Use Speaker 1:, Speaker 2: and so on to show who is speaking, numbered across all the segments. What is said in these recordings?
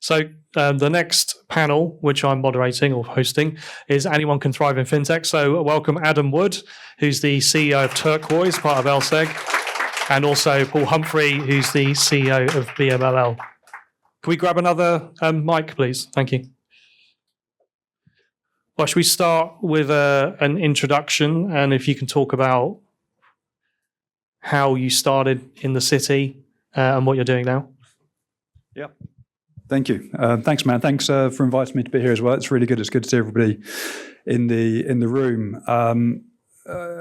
Speaker 1: So the next panel, which I'm moderating or hosting, is Anyone Can Thrive in Fintech. So welcome Adam Wood, who's the CEO of Turquoise, part of LSEG, and also Paul Humphrey, who's the CEO of BMLL. Can we grab another mic, please? Thank you. Well, should we start with an introduction, and if you can talk about how you started in the city and what you're doing now?
Speaker 2: Yeah. Thank you. Thanks, man. Thanks for inviting me to be here as well. It's really good. It's good to see everybody in the room.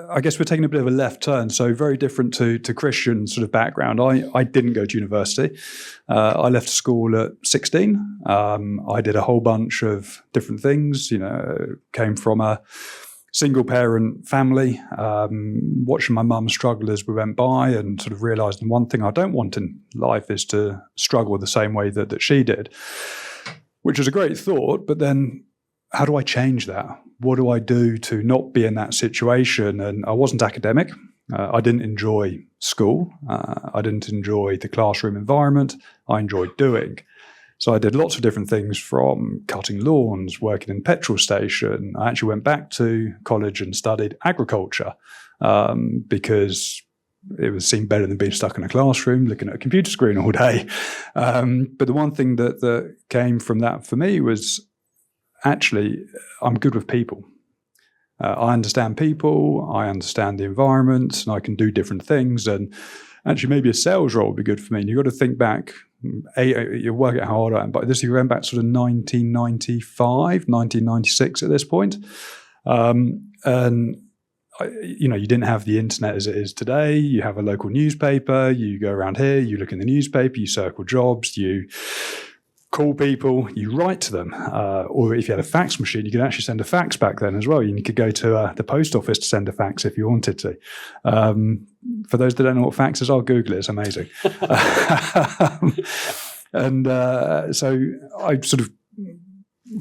Speaker 2: I guess we're taking a bit of a left turn, so very different to Christian's sort of background. I didn't go to university. I left school at 16. I did a whole bunch of different things. Came from a single parent family, watching my mum struggle as we went by, and sort of realised one thing I don't want in life is to struggle the same way that she did, which was a great thought. But then how do I change that? What do I do to not be in that situation? And I wasn't academic. I didn't enjoy school. I didn't enjoy the classroom environment. I enjoyed doing. So I did lots of different things, from cutting lawns, working in petrol station. I actually went back to college and studied agriculture because it seemed better than being stuck in a classroom looking at a computer screen all day. But the one thing that came from that for me was actually I'm good with people. I understand people, I understand the environment, and I can do different things. And actually maybe a sales role would be good for me. And you've got to think back, you work out how old I am, but you went back sort of 1995, 1996 at this point. And you didn't have the internet as it is today. You have a local newspaper, you go around here, you look in the newspaper, you circle jobs, you call people, you write to them. Or if you had a fax machine, you could actually send a fax back then as well. You could go to the post office to send a fax if you wanted to. For those that don't know what fax is, I'll Google it. It's amazing. So I sort of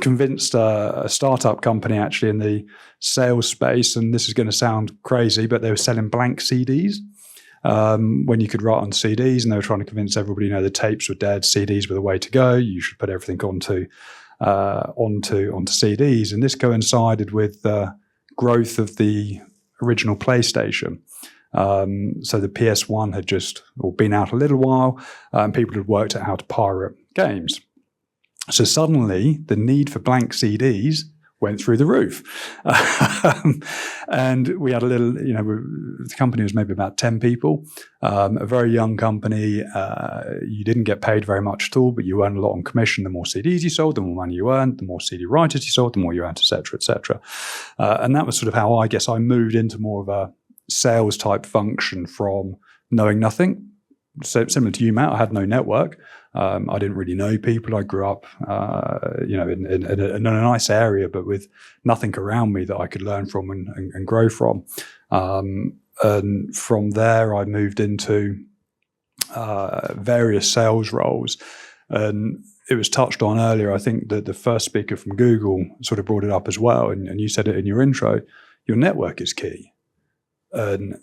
Speaker 2: convinced a startup company actually in the sales space, and this is going to sound crazy, but they were selling blank CDs. When you could write on CDs, and they were trying to convince everybody, the tapes were dead, CDs were the way to go. You should put everything onto CDs. And this coincided with the growth of the original PlayStation. So the PS1 had just been out a little while, and people had worked out how to pirate games. So suddenly the need for blank CDs went through the roof. And we had a little, the company was maybe about 10 people, a very young company. You didn't get paid very much at all, but you earned a lot on commission. The more CDs you sold, the more money you earned. The more CD writers you sold, the more you earned, et cetera, et cetera. And that was sort of how I guess I moved into more of a sales type function from knowing nothing. So similar to you, Matt, I had no network. I didn't really know people. I grew up, in a nice area, but with nothing around me that I could learn from and grow from. And from there, I moved into various sales roles. And it was touched on earlier. I think that the first speaker from Google sort of brought it up as well. And you said it in your intro, your network is key. And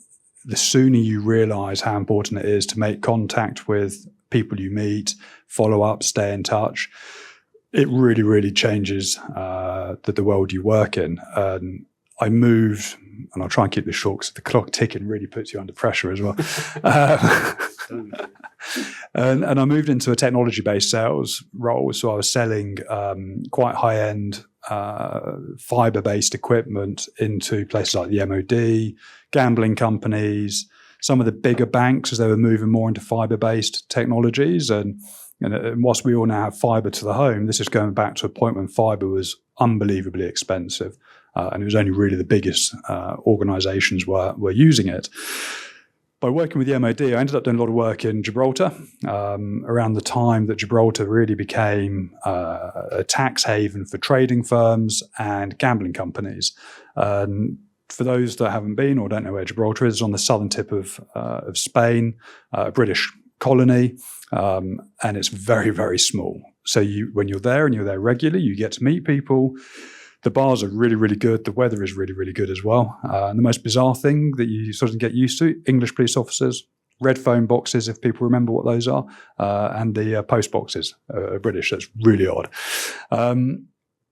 Speaker 2: the sooner you realize how important it is to make contact with people you meet, follow up, stay in touch, it really, really changes the world you work in. I moved, and I'll try and keep this short because the clock ticking really puts you under pressure as well. And I moved into a technology-based sales role. So I was selling quite high-end fiber-based equipment into places like the MOD, gambling companies, some of the bigger banks as they were moving more into fiber-based technologies. And whilst we all now have fiber to the home, this is going back to a point when fiber was unbelievably expensive. And it was only really the biggest organizations were using it. By working with the MOD, I ended up doing a lot of work in Gibraltar around the time that Gibraltar really became a tax haven for trading firms and gambling companies. For those that haven't been or don't know where Gibraltar is, it's on the southern tip of Spain, a British colony, and it's very, very small. So when you're there and you're there regularly, you get to meet people. The bars are really, really good. The weather is really, really good as well. And the most bizarre thing that you sort of get used to, English police officers, red phone boxes, if people remember what those are, and the post boxes are British. That's really odd.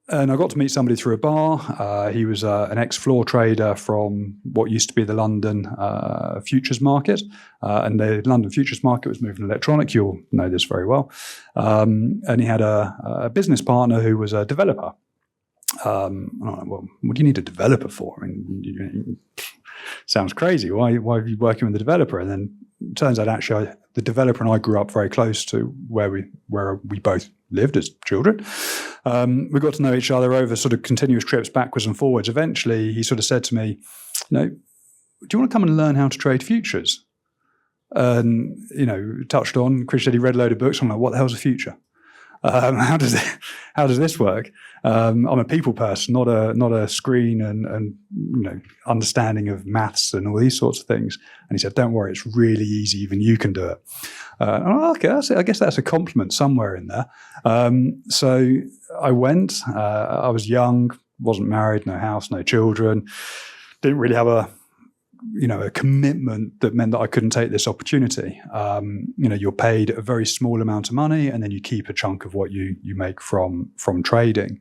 Speaker 2: And I got to meet somebody through a bar. He was an ex-floor trader from what used to be the London futures market. And the London futures market was moving electronic. You'll know this very well. And he had a business partner who was a developer. I'm like, well, what do you need a developer for? I mean, sounds crazy. Why are you working with a developer? And then it turns out actually the developer and I grew up very close to where we both lived as children. We got to know each other over sort of continuous trips backwards and forwards. Eventually, he sort of said to me, do you want to come and learn how to trade futures? And, touched on, Chris said he read a load of books. I'm like, what the hell's a future? How does this work? I'm a people person, not a screen and understanding of maths and all these sorts of things. And he said, "Don't worry, it's really easy. Even you can do it." Okay, I guess that's a compliment somewhere in there. So I went. I was young, wasn't married, no house, no children. Didn't really have a commitment that meant that I couldn't take this opportunity. You're paid a very small amount of money, and then you keep a chunk of what you make from trading.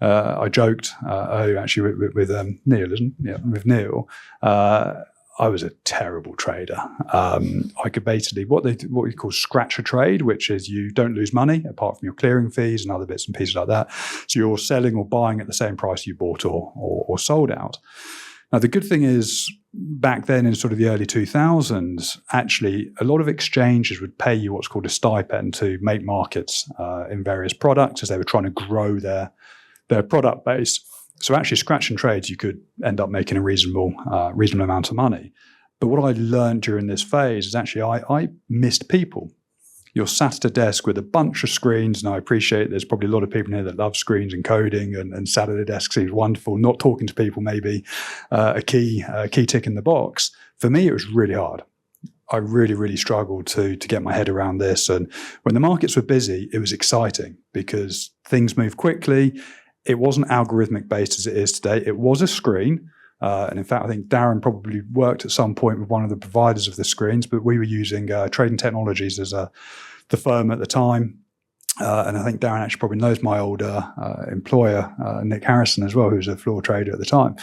Speaker 2: I joked, actually with Neil, isn't it? Yeah, with Neil. I was a terrible trader. I could basically what we call scratch a trade, which is you don't lose money apart from your clearing fees and other bits and pieces like that. So you're selling or buying at the same price you bought or sold out. Now, the good thing is, back then in sort of the early 2000s, actually, a lot of exchanges would pay you what's called a stipend to make markets in various products as they were trying to grow their product base. So actually, scratching trades, you could end up making a reasonable amount of money. But what I learned during this phase is actually I missed people. You're sat at a desk with a bunch of screens, and I appreciate there's probably a lot of people here that love screens and coding, and sat at a desk seems wonderful. Not talking to people, maybe a key tick in the box. For me, it was really hard. I really, really struggled to get my head around this. And when the markets were busy, it was exciting because things moved quickly. It wasn't algorithmic based as it is today. It was a screen. And in fact, I think Darren probably worked at some point with one of the providers of the screens, but we were using Trading Technologies as the firm at the time. And I think Darren actually probably knows my old employer, Nick Harrison, as well, who was a floor trader at the time.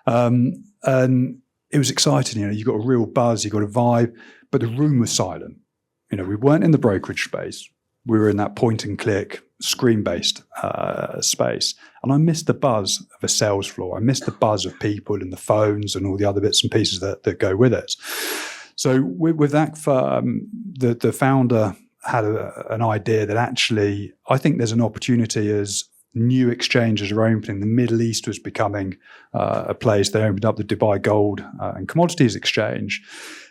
Speaker 2: And it was exciting. You got a real buzz, you got a vibe, but the room was silent. We weren't in the brokerage space. We were in that point and click screen-based space. And I missed the buzz of a sales floor. I missed the buzz of people and the phones and all the other bits and pieces that go with it. So with that firm, the founder had an idea that actually, I think there's an opportunity as new exchanges are opening. The Middle East was becoming a place. They opened up the Dubai Gold and Commodities Exchange.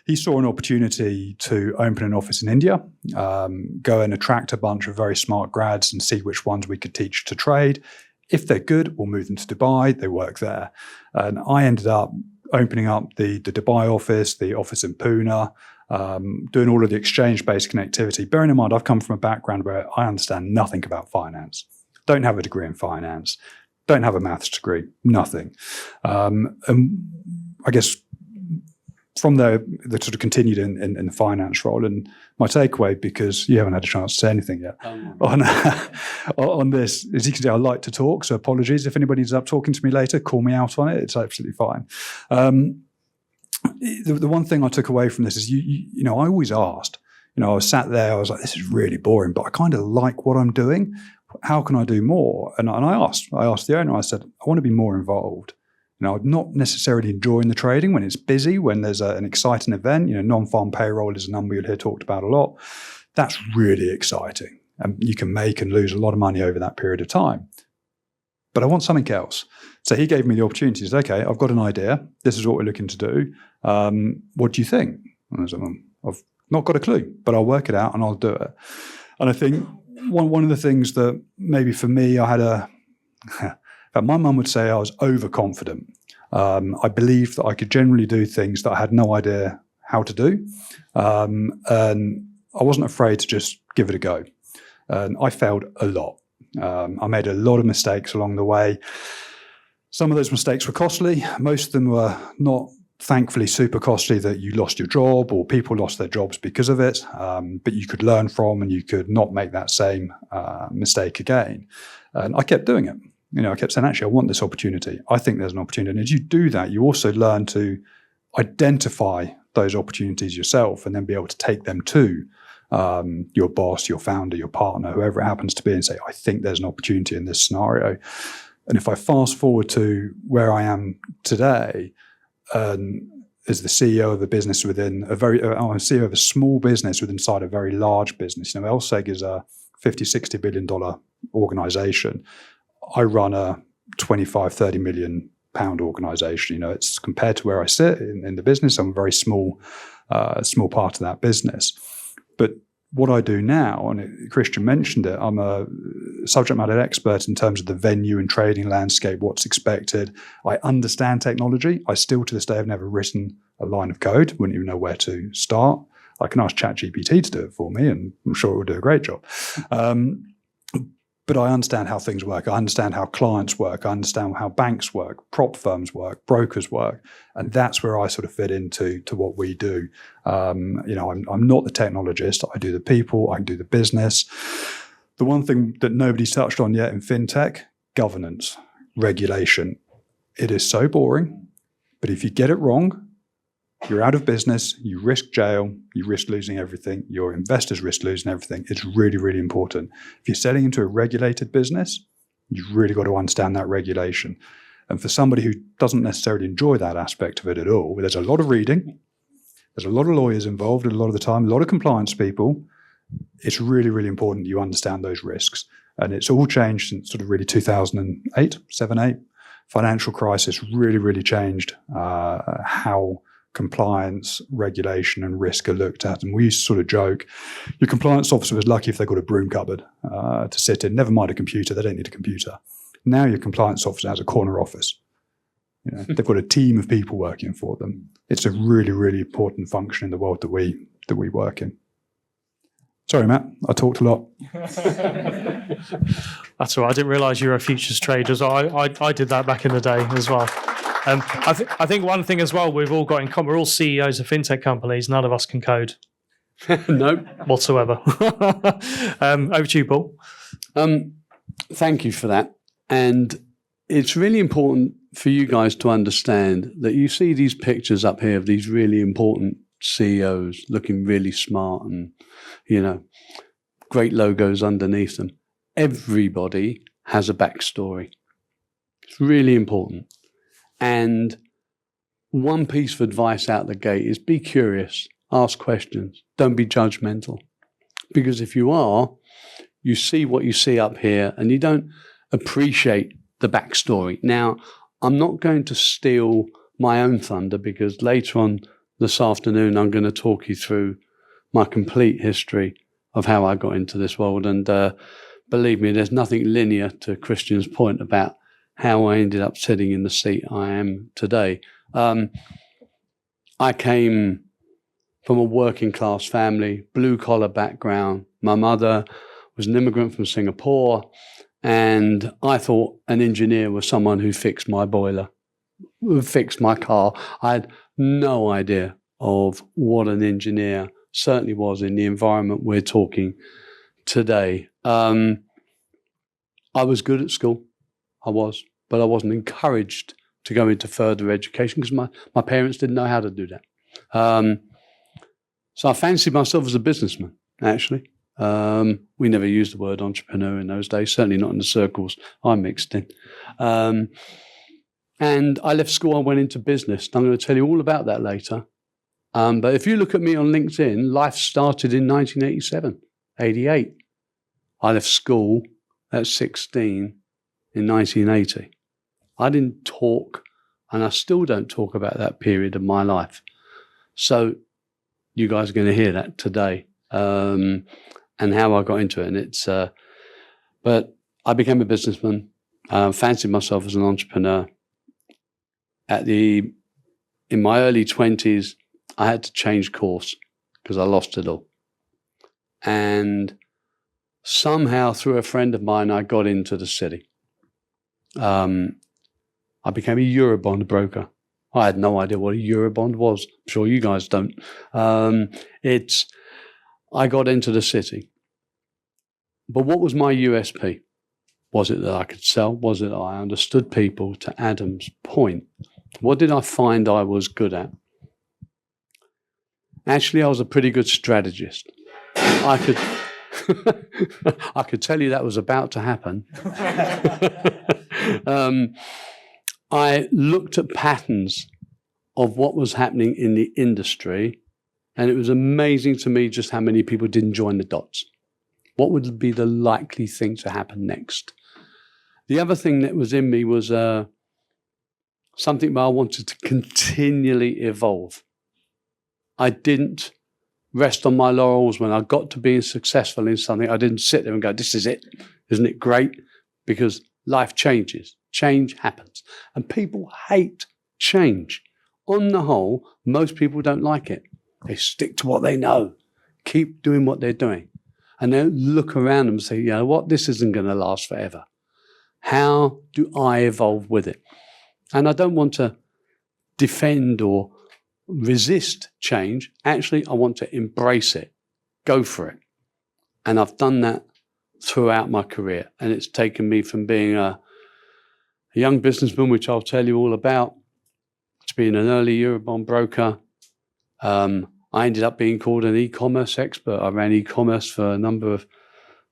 Speaker 2: He saw an opportunity to open an office in India, go and attract a bunch of very smart grads and see which ones we could teach to trade. If they're good, we'll move them to Dubai. They work there. And I ended up opening up the Dubai office, the office in Pune, doing all of the exchange-based connectivity. Bearing in mind, I've come from a background where I understand nothing about finance. Don't have a degree in finance. Don't have a maths degree. Nothing. And I guess from there, they sort of continued in the finance role. And my takeaway, because you haven't had a chance to say anything yet on this, as you can see, I like to talk. So apologies if anybody ends up talking to me later. Call me out on it. It's absolutely fine. The one thing I took away from this is, I always asked. I was sat there. I was like, this is really boring, but I kind of like what I'm doing. How can I do more? And I asked the owner. I said, I want to be more involved. I'm not necessarily enjoying the trading when it's busy, when there's an exciting event. Non-farm payroll is a number you'll hear talked about a lot. That's really exciting. And you can make and lose a lot of money over that period of time. But I want something else. So he gave me the opportunity. He said, okay, I've got an idea. This is what we're looking to do. What do you think? And I said, I've not got a clue, but I'll work it out and I'll do it. And I think one of the things that maybe for me, I had my mum would say I was overconfident. I believed that I could generally do things that I had no idea how to do. And I wasn't afraid to just give it a go. And I failed a lot. I made a lot of mistakes along the way. Some of those mistakes were costly. Most of them were not thankfully super costly that you lost your job or people lost their jobs because of it, but you could learn from and you could not make that same mistake again. And I kept doing it. I kept saying, actually, I want this opportunity. I think there's an opportunity. And as you do that, you also learn to identify those opportunities yourself and then be able to take them to your boss, your founder, your partner, whoever it happens to be, and say, I think there's an opportunity in this scenario. And if I fast forward to where I am today, as the CEO of a business within I'm CEO of a small business within inside a very large business. LSEG is a $50-60 billion organization. I run a 25-30 million pound organization. It's compared to where I sit in the business, I'm a very small part of that business. But what I do now, and Christian mentioned it, I'm a subject matter expert in terms of the venue and trading landscape, what's expected. I understand technology. I still, to this day, have never written a line of code, wouldn't even know where to start. I can ask ChatGPT to do it for me, and I'm sure it will do a great job. But I understand how things work. I understand how clients work. I understand how banks work, prop firms work, brokers work. And that's where I sort of fit into what we do. I'm not the technologist. I do the people. I do the business. The one thing that nobody's touched on yet in fintech, governance, regulation. It is so boring. But if you get it wrong, you're out of business, you risk jail, you risk losing everything, your investors risk losing everything. It's really, really important. If you're selling into a regulated business, you've really got to understand that regulation. And for somebody who doesn't necessarily enjoy that aspect of it at all, there's a lot of reading, there's a lot of lawyers involved a lot of the time, a lot of compliance people. It's really, really important you understand those risks. And it's all changed since sort of really 2008, 7, 8. Financial crisis really, really changed how compliance, regulation, and risk are looked at. And we used to sort of joke, your compliance officer was lucky if they got a broom cupboard to sit in. Never mind a computer, they don't need a computer. Now your compliance officer has a corner office. They've got a team of people working for them. It's a really, really important function in the world that we work in. Sorry, Matt, I talked a lot.
Speaker 1: That's all right. I didn't realise you were a futures trader. So I did that back in the day as well. I think one thing as well we've all got in common, we're all CEOs of fintech companies. None of us can code.
Speaker 3: No.
Speaker 1: Whatsoever. Over to you, Paul.
Speaker 3: Thank you for that. And it's really important for you guys to understand that you see these pictures up here of these really important CEOs looking really smart and, great logos underneath them. Everybody has a backstory. It's really important. And one piece of advice out the gate is be curious, ask questions, don't be judgmental. Because if you are, you see what you see up here and you don't appreciate the backstory. Now, I'm not going to steal my own thunder because later on this afternoon, I'm going to talk you through my complete history of how I got into this world. And believe me, there's nothing linear to Christian's point about how I ended up sitting in the seat I am today. I came from a working class family, blue collar background. My mother was an immigrant from Singapore, and I thought an engineer was someone who fixed my boiler, who fixed my car. I had no idea of what an engineer certainly was in the environment we're talking today. I was good at school. I was, but I wasn't encouraged to go into further education because my parents didn't know how to do that. So I fancied myself as a businessman, actually. We never used the word entrepreneur in those days, certainly not in the circles I mixed in. And I left school, I went into business. I'm going to tell you all about that later. But if you look at me on LinkedIn, life started in 1987, 88. I left school at 16 in 1980. I didn't talk, and I still don't talk about that period of my life. So you guys are going to hear that today, and how I got into it. And it's, but I became a businessman, fancied myself as an entrepreneur. In my early 20s, I had to change course because I lost it all. And somehow through a friend of mine, I got into the city. I became a Eurobond broker. I had no idea what a Eurobond was. I'm sure you guys don't. I got into the city. But what was my USP? Was it that I could sell? Was it that I understood people? To Adam's point, what did I find I was good at? Actually, I was a pretty good strategist. I could tell you that was about to happen. I looked at patterns of what was happening in the industry, and it was amazing to me just how many people didn't join the dots. What would be the likely thing to happen next? The other thing that was in me was something that I wanted to continually evolve. I didn't rest on my laurels when I got to being successful in something. I didn't sit there and go, this is it. Isn't it great? Because life changes. Change happens. And people hate change. On the whole, most people don't like it. They stick to what they know. Keep doing what they're doing. And they'll look around them and say, you know what, this isn't going to last forever. How do I evolve with it? And I don't want to defend or resist change. Actually, I want to embrace it. Go for it. And I've done that throughout my career. And it's taken me from being a young businessman, which I'll tell you all about, to being an early Eurobond broker. I ended up being called an e-commerce expert. I ran e-commerce for a number of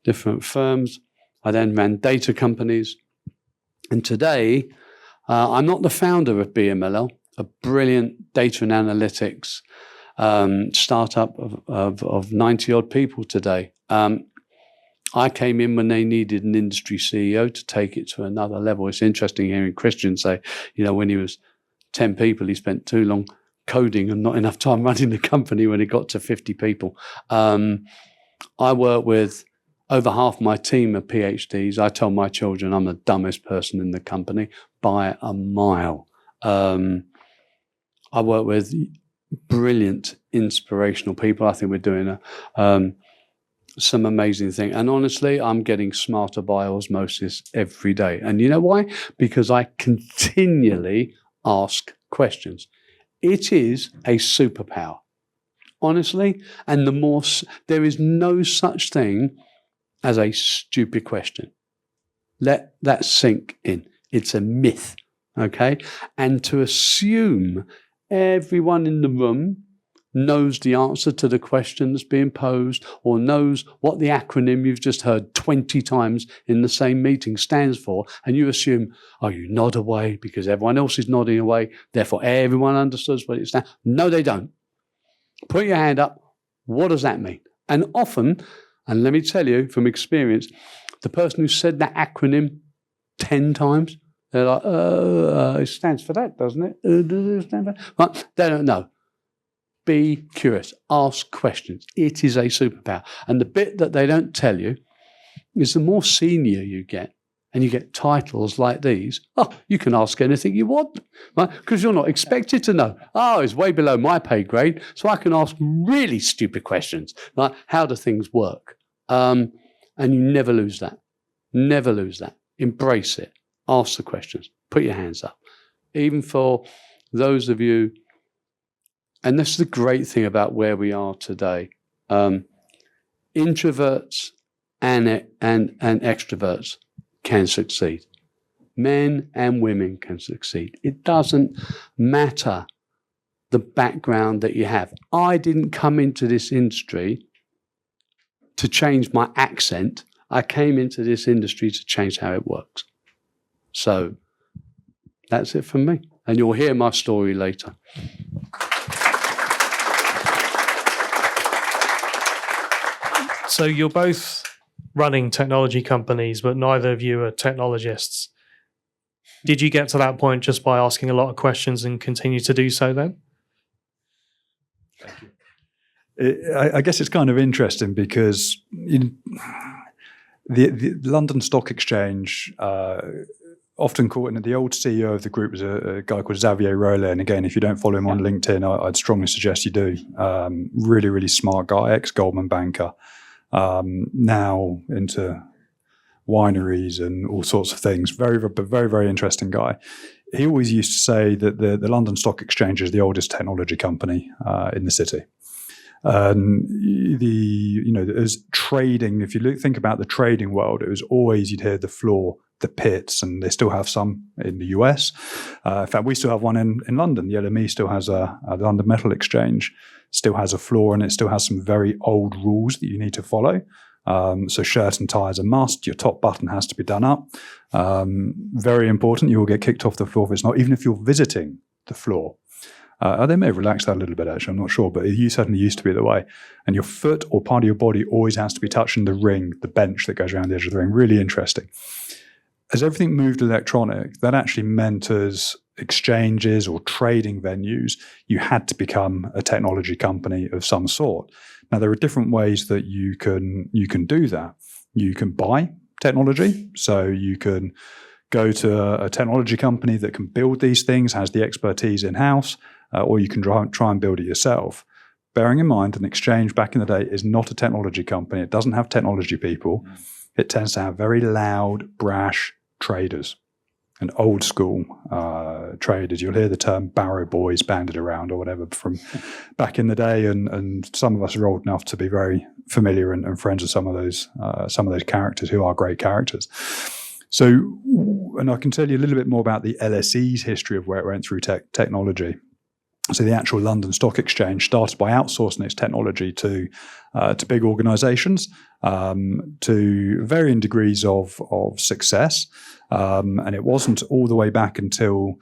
Speaker 3: different firms. I then ran data companies. And today, I'm not the founder of BMLL, a brilliant data and analytics startup of 90 odd people today. I came in when they needed an industry CEO to take it to another level. It's interesting hearing Christian say, you know, when he was 10 people, he spent too long coding and not enough time running the company when it got to 50 people. I work with over half my team are PhDs. I tell my children I'm the dumbest person in the company by a mile. I work with brilliant, inspirational people. I think we're doing some amazing thing. And honestly, I'm getting smarter by osmosis every day. And you know why? Because I continually ask questions. It is a superpower, honestly. And there is no such thing as a stupid question. Let that sink in. It's a myth, okay? And to assume everyone in the room knows the answer to the question that's being posed or knows what the acronym you've just heard 20 times in the same meeting stands for, and you assume, oh, you nod away because everyone else is nodding away, therefore everyone understands what it stands. No, they don't. Put your hand up. What does that mean? And often, and let me tell you from experience, the person who said that acronym 10 times, they're like, it stands for that, doesn't it? Does it stand for that? Right? They don't know. Be curious. Ask questions. It is a superpower. And the bit that they don't tell you is the more senior you get, and you get titles like these, you can ask anything you want, right? Because you're not expected to know. It's way below my pay grade, so I can ask really stupid questions, like how do things work? And you never lose that. Never lose that. Embrace it. Ask the questions. Put your hands up. Even for those of you, and this is the great thing about where we are today, introverts and extroverts can succeed. Men and women can succeed. It doesn't matter the background that you have. I didn't come into this industry to change my accent. I came into this industry to change how it works. So that's it from me. And you'll hear my story later.
Speaker 1: So you're both running technology companies, but neither of you are technologists. Did you get to that point just by asking a lot of questions and continue to do so then?
Speaker 2: I guess it's kind of interesting because the London Stock Exchange, often caught in the old CEO of the group was a guy called Xavier Rollet. And again, if you don't follow him on LinkedIn, I'd strongly suggest you do. Really, really smart guy, ex-Goldman banker. Now into wineries and all sorts of things. Very, very interesting guy. He always used to say that the London Stock Exchange is the oldest technology company in the city. As trading, if you think about the trading world, it was always you'd hear the floor, the pits, and they still have some in the US. In fact, we still have one in London. The LME still has a London Metal Exchange, still has a floor, and it still has some very old rules that you need to follow. So shirt and tie is a must. Your top button has to be done up. Very important. You will get kicked off the floor if it's not, even if you're visiting the floor. They may have relaxed that a little bit, actually. I'm not sure, but it certainly used to be the way. And your foot or part of your body always has to be touching the ring, the bench that goes around the edge of the ring. Really interesting. As everything moved electronic, that actually meant as exchanges or trading venues, you had to become a technology company of some sort. Now, there are different ways that you can do that. You can buy technology, so you can go to a technology company that can build these things, has the expertise in-house, or you can try and build it yourself. Bearing in mind, an exchange back in the day is not a technology company. It doesn't have technology people. It tends to have very loud, brash traders and old school traders. You'll hear the term barrow boys banded around or whatever from back in the day, and some of us are old enough to be very familiar and friends with some of those characters who are great characters. So, and I can tell you a little bit more about the LSE's history of where it went through technology. So the actual London Stock Exchange started by outsourcing its technology to big organisations to varying degrees of success, and it wasn't all the way back until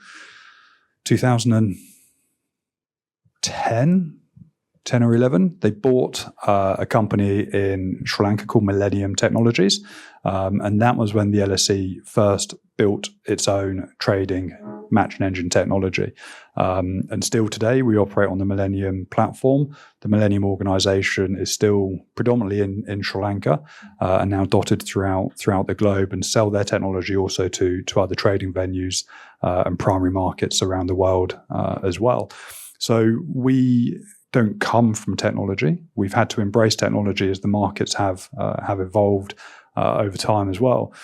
Speaker 2: 2010 or 11. They bought a company in Sri Lanka called Millennium Technologies, and that was when the LSE first built its own trading matching engine technology. And still today, we operate on the Millennium platform. The Millennium organization is still predominantly in Sri Lanka and now dotted throughout the globe, and sell their technology also to other trading venues and primary markets around the world as well. So we don't come from technology. We've had to embrace technology as the markets have evolved over time as well.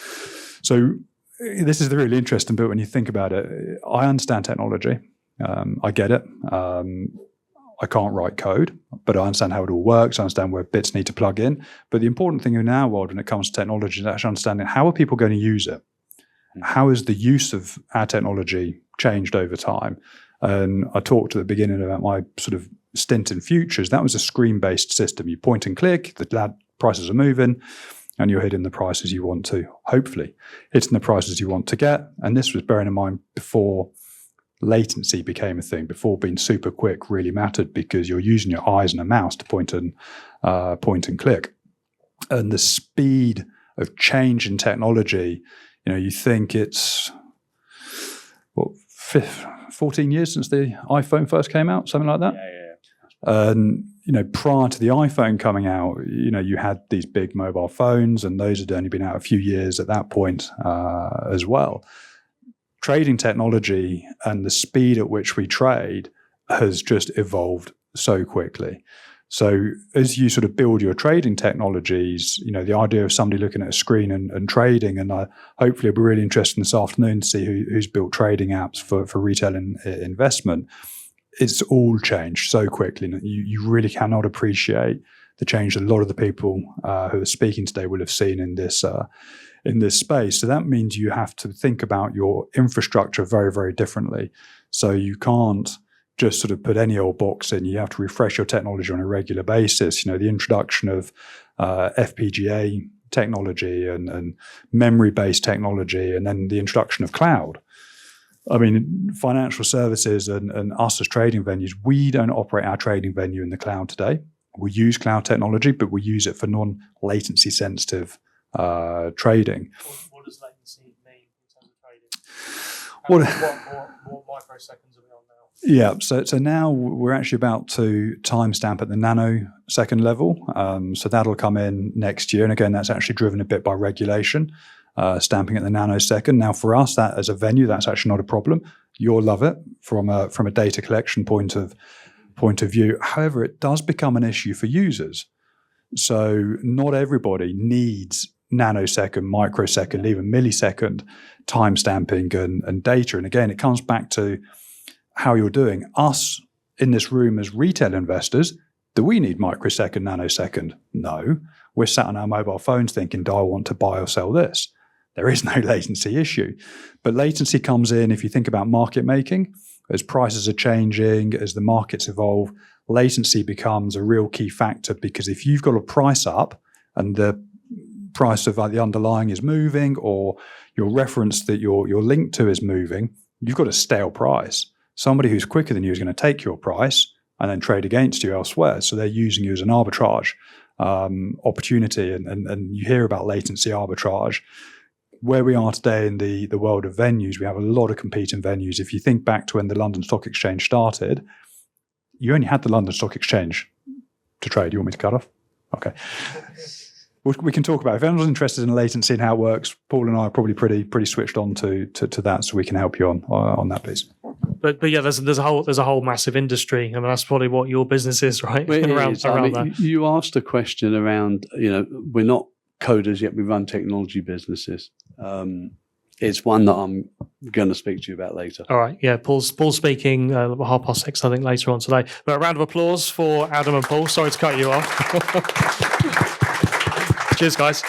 Speaker 2: So this is the really interesting bit when you think about it. I understand technology. I get it. I can't write code, but I understand how it all works. I understand where bits need to plug in. But the important thing in our world when it comes to technology is actually understanding how are people going to use it? How has the use of our technology changed over time? And I talked at the beginning about my sort of stint in futures. That was a screen-based system. You point and click, the prices are moving, and you're hitting the prices you want to, hopefully, hitting the prices you want to get. And this was bearing in mind before latency became a thing, before being super quick really mattered, because you're using your eyes and a mouse to point and click. And the speed of change in technology, you think it's 14 years since the iPhone first came out, something like that.
Speaker 3: Yeah.
Speaker 2: And prior to the iPhone coming out, you had these big mobile phones, and those had only been out a few years at that point as well. Trading technology and the speed at which we trade has just evolved so quickly. So as you sort of build your trading technologies, the idea of somebody looking at a screen and trading, and hopefully it'll be really interesting this afternoon to see who's built trading apps for retail investment. It's all changed so quickly. You really cannot appreciate the change that a lot of the people who are speaking today will have seen in this space. So that means you have to think about your infrastructure very, very differently. So you can't just sort of put any old box in. You have to refresh your technology on a regular basis. The introduction of FPGA technology and memory-based technology, and then the introduction of cloud. I mean, financial services and us as trading venues, we don't operate our trading venue in the cloud today. We use cloud technology, but we use it for non-latency sensitive trading.
Speaker 1: What does latency mean in terms of trading?
Speaker 2: What
Speaker 1: microseconds are we on now?
Speaker 2: Yeah, so now we're actually about to timestamp at the nanosecond level. So that'll come in next year. And again, that's actually driven a bit by regulation. Stamping at the nanosecond. Now, for us, that as a venue, that's actually not a problem. You'll love it from a data collection point of view. However, it does become an issue for users. So not everybody needs nanosecond, microsecond, even millisecond timestamping and data. And again, it comes back to how you're doing. Us in this room as retail investors, do we need microsecond, nanosecond? No. We're sat on our mobile phones thinking, do I want to buy or sell this? There is no latency issue. But latency comes in if you think about market making. As prices are changing, as the markets evolve, latency becomes a real key factor, because if you've got a price up and the price of the underlying is moving, or your reference that you're linked to is moving, you've got a stale price. Somebody who's quicker than you is going to take your price and then trade against you elsewhere. So they're using you as an arbitrage opportunity. And you hear about latency arbitrage. Where we are today in the world of venues, we have a lot of competing venues. If you think back to when the London Stock Exchange started, you only had the London Stock Exchange to trade. You want me to cut off? Okay. We can talk about it. If anyone's interested in latency and how it works, Paul and I are probably pretty switched on to that, so we can help you on that piece.
Speaker 1: But yeah, there's a whole massive industry. I mean, that's probably what your business is, right?
Speaker 3: Well,
Speaker 1: around that.
Speaker 3: You asked a question around, we're not coders yet, we run technology businesses. It's one that I'm going to speak to you about later.
Speaker 1: All right. Yeah, Paul's speaking 6:30, I think, later on today. But a round of applause for Adam and Paul. Sorry to cut you off. Cheers, guys.